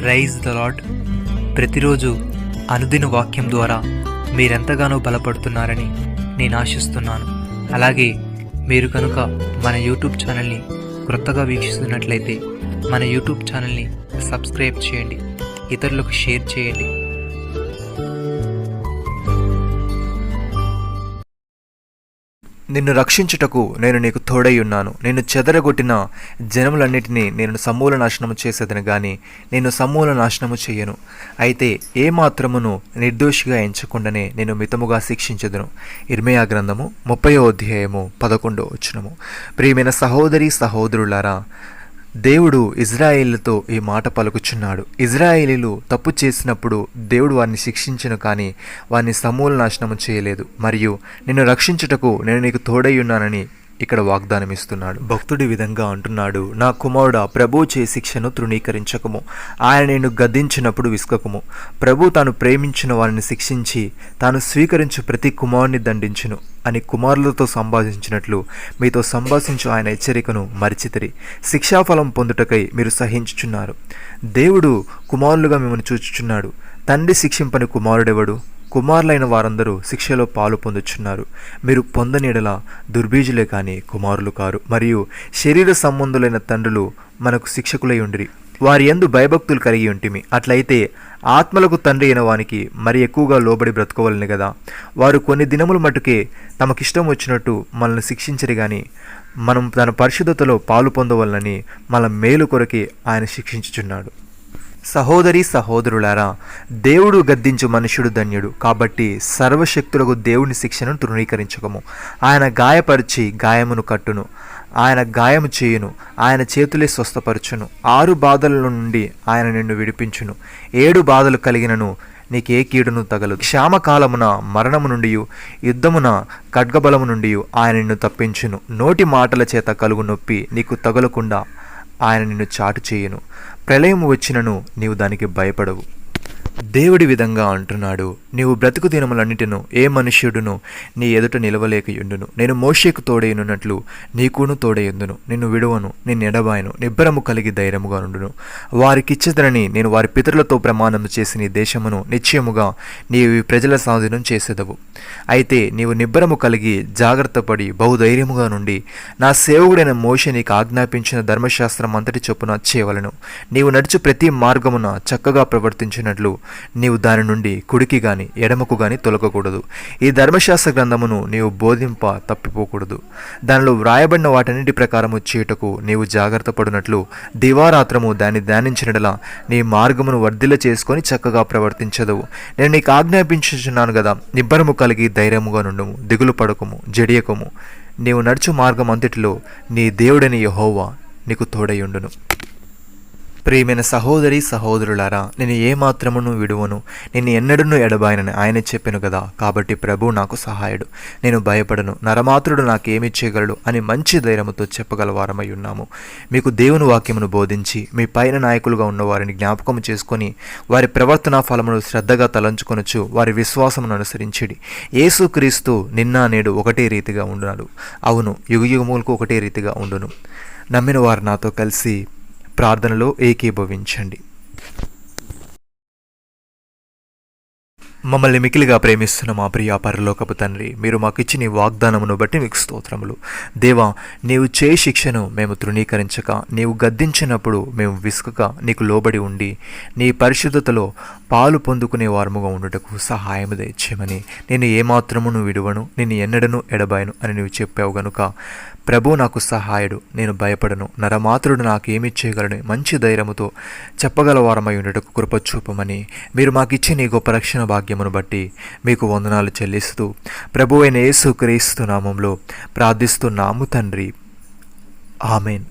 Praise the lord. ప్రతిరోజు అనుదిన వాక్యం ద్వారా మీరెంతగానో బలపడుతున్నారని నేను ఆశిస్తున్నాను. అలాగే మీరు కనుక మన యూట్యూబ్ ఛానల్ని క్రొత్తగా వీక్షిస్తున్నట్లయితే మన యూట్యూబ్ ఛానల్ని సబ్స్క్రైబ్ చేయండి, ఇతరులకు షేర్ చేయండి. నిన్ను రక్షించుటకు నేను నీకు తోడై ఉన్నాను. నిన్ను చెదరగొట్టిన జనములన్నిటినీ నేను సమూల నాశనము చేసేదని గాని నేను సమూల నాశనము చేయను. అయితే ఏమాత్రమును నిర్దోషిగా ఎంచకుండానే నేను మితముగా శిక్షించెదను. ఇర్మీయా గ్రంథము 30వ అధ్యాయము 11వ వచనము. ప్రియమైన సహోదరి సహోదరులారా, దేవుడు ఇజ్రాయేలుతో ఈ మాట పలుకుచున్నాడు. ఇజ్రాయేలీలు తప్పు చేసినప్పుడు దేవుడు వారిని శిక్షించను, కానీ వారిని సమూల నాశనము చేయలేదు. మరియు నిన్ను రక్షించుటకు నేను నీకు తోడై ఉన్నానని ఇక్కడ వాగ్దానం ఇస్తున్నాడు. భక్తుడి విధంగా అంటున్నాడు, నా కుమారుడా, ప్రభు చే శిక్షను తృణీకరించకము, ఆయన నేను గద్దించినప్పుడు విసుకకము. ప్రభు తాను ప్రేమించిన వారిని శిక్షించి తాను స్వీకరించు ప్రతి కుమారుని దండించును అని కుమారులతో సంభాషించినట్లు మీతో సంభాషించు ఆయన హెచ్చరికను మరిచితిరి. శిక్షాఫలం పొందుటకై మీరు సహించుచున్నారు. దేవుడు కుమారులుగా మిమ్మల్ని చూచుచున్నాడు. తండ్రి శిక్షింపని కుమారుడెవడు? కుమారులైన వారందరూ శిక్షలో పాలు పొందుచున్నారు. మీరు పొందనీడలా దుర్బీజులే కానీ కుమారులు కారు. మరియు శరీర సంబంధులైన తండ్రులు మనకు శిక్షకులై ఉండిరి, వారి యందు భయభక్తులు కలిగి ఉంటిమి. అట్లయితే ఆత్మలకు తండ్రి అయిన వానికి మరి ఎక్కువగా లోబడి బ్రతకవలని కదా. వారు కొన్ని దినముల మటుకే తమకిష్టం వచ్చినట్టు మనల్ని శిక్షించరు, కానీ మనం తన పరిశుద్ధతలో పాలు పొందవలనని మన మేలు కొరకే ఆయన శిక్షించుచున్నాడు. సహోదరి సహోదరులారా, దేవుడు గద్దించు మనుష్యుడు ధన్యుడు. కాబట్టి సర్వశక్తులకు దేవుని శిక్షను తృణీకరించకము. ఆయన గాయపరిచి గాయమును కట్టును, ఆయన గాయము చేయును, ఆయన చేతులే స్వస్థపరచును. 6 బాధల నుండి ఆయన నిన్ను విడిపించును. 7 బాధలు కలిగినను నీకే కీడును తగలదు. క్షామకాలమున మరణము నుండి యుద్ధమున ఖడ్గబలము నుండి ఆయన నిన్ను తప్పించును. నోటి మాటల చేత కలుగు నొప్పి నీకు తగలకుండా ఆయన నిన్ను చాటు చేయును. ప్రళయము వచ్చినను నీవు దానికి భయపడవు. దేవుడి విధంగా అంటున్నాడు, నీవు బ్రతుకు దినములన్నిటిను ఏ మనుష్యుడును నీ ఎదుట నిలవలేకయుండును. నేను మోషేకు తోడైనున్నట్లు నీకును తోడైయుందును. నిన్ను విడువను, నిన్ను ఎడబాయను. నిబ్బరము కలిగి ధైర్యముగా నుండును. వారికిచ్చేదనని నేను వారి పితరులతో ప్రమాణము చేసిన ఈ దేశమును నిశ్చయముగా నీవు ఈ ప్రజల స్వాధీనం చేసేదవు. అయితే నీవు నిబ్బరము కలిగి జాగ్రత్తపడి బహుధైర్యముగా నుండి నా సేవకుడైన మోషే నీకు ఆజ్ఞాపించిన ధర్మశాస్త్రం అంతటి చొప్పున చేయవలను. నీవు నడుచు ప్రతి మార్గమున చక్కగా ప్రవర్తించినట్లు నీవు దాని నుండి కుడికి గాని ఎడమకు గాని తొలగకూడదు. ఈ ధర్మశాస్త్ర గ్రంథమును నీవు బోధింప తప్పిపోకూడదు. దానిలో వ్రాయబడిన వాటన్నిటి ప్రకారము చేయుటకు నీవు జాగ్రత్త పడినట్లు దివారాత్రము దాన్ని ధ్యానించినడలా నీ మార్గమును వర్ధిల్ల చేసుకొని చక్కగా ప్రవర్తించదవు. నేను నీకు ఆజ్ఞాపించుచున్నాను కదా, నిబ్బరము కలిగి ధైర్యముగా నుండుము, దిగులు పడకము, జడియకము. నీవు నడుచు మార్గం అంతటిలో నీ దేవుడని యెహోవా నీకు తోడయుండును. ప్రియమైన సహోదరి సహోదరులారా, నేను ఏమాత్రమును విడువను, నిన్ను ఎన్నడూ ఎడబాయనని ఆయన చెప్పాను కదా. కాబట్టి ప్రభు నాకు సహాయుడు, నేను భయపడను, నరమాత్రుడు నాకేమి చేయగలడు అని మంచి ధైర్యముతో చెప్పగలవారమై ఉన్నాము. మీకు దేవుని వాక్యమును బోధించి మీ పైన నాయకులుగా ఉన్నవారిని జ్ఞాపకం చేసుకొని వారి ప్రవర్తనా ఫలమును శ్రద్ధగా తలంచుకొనొచ్చు వారి విశ్వాసమును అనుసరించిడి. యేసుక్రీస్తు నిన్న నేడు ఒకటే రీతిగా ఉండున్నాడు. అవును, యుగయుగములకు ఒకటే రీతిగా ఉండును. నమ్మిన వారు నాతో కలిసి ప్రార్థనలో ఏకీభవించండి. మమ్మల్ని మికిలిగా ప్రేమిస్తున్న మా ప్రియ పరలోకపు తండ్రి, మీరు మాకు ఇచ్చిన ఈ వాగ్దానమును బట్టి మీకు స్తోత్రములు. దేవా, నీవు చేయి శిక్షను మేము తృణీకరించక, నీవు గద్దించినప్పుడు మేము విసుకక నీకు లోబడి ఉండి నీ పరిశుద్ధతలో పాలు పొందుకునే వారముగా ఉండుటకు సహాయము దయచేయమని. నేను ఏమాత్రమును విడువను, నిన్ను ఎన్నడను ఎడబాయను అని నీవు చెప్పావు గనుక ప్రభు నాకు సహాయుడు, నేను భయపడను, నరమాత్రుడు నాకు ఏమి చేయగలను మంచి ధైర్యముతో చెప్పగలవారమై ఉండటకు కృప చూపమని మీరు మాకు ఇచ్చిన నీ గొప్ప రక్షణ భాగ్యమును బట్టి మీకు వందనాలు చెల్లిస్తూ ప్రభు అయిన యేసుక్రీస్తు నామములో ప్రార్థిస్తున్నాము తండ్రి. ఆమెన్.